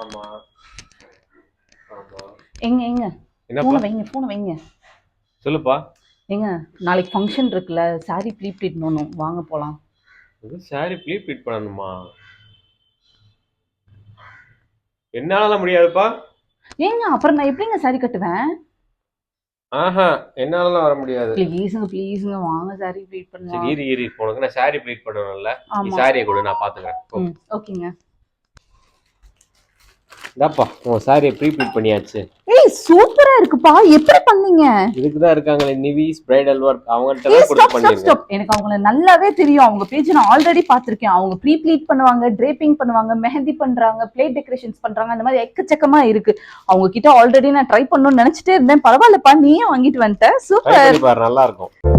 ஆமா ஆமா. எங்க எங்க என்னப்பா போன வைங்க. சொல்லுப்பா. ஏங்க, நாளைக்கு ஃபங்க்ஷன் இருக்குல்ல, சாரி ப்ளீட் பண்ணணும், வாங்க போலாம். இது சாரி ப்ளீட் பண்ணணுமா? என்னால முடியாதுப்பா. ஏங்க அப்புறம் நான் எப்படிங்க சாரி கட்டுவேன்? ஆஹா, என்னாலலாம் வர முடியாது. ப்ளீஸுங்க வாங்க, சாரி ப்ளீட் சரி பண்ணலாம். இரு உனக்கு நான் சாரி ப்ளீட் பண்ணணும்ல. நீ ஆமா. சாரியை கொடு, நான் பாத்துக்கிறேன். ஓகேங்க. இந்தாப்பா உன் சாரியை ப்ளீட் பண்ணியாச்சு. ஏய், சூப்பரா இருக்குப்பா, எப்படி பண்ணீங்க? இதுக்குதான் இருக்காங்களே நிவிஸ் பிரைடல் ஒர்க், அவங்கள்ட்ட ஏய், தான் கொடுத்து பண்ணிருக்கேன். எனக்கு அவங்கள நல்லாவே தெரியும். அவங்க பேஜ் நான் ஆல்ரெடி பார்த்திருக்கேன். அவங்க ப்ளீட் பண்ணுவாங்க, டிரேப்பிங் பண்ணுவாங்க, மெஹந்தி பண்றாங்க, பிளேட் டெக்கரேஷன்ஸ் பண்றாங்க. அந்த மாதிரி எக்கச்சக்கமா இருக்கு. அவங்க கிட்ட ஆல்ரெடி நான் ட்ரை பண்ணணும்னு நினைச்சிட்டே இருந்தேன். பரவாயில்லப்பா, நீயே வாங்கிட்டு வந்துட்ட. Try super. பண்ணி பாரு, நல்லா இருக்கும்.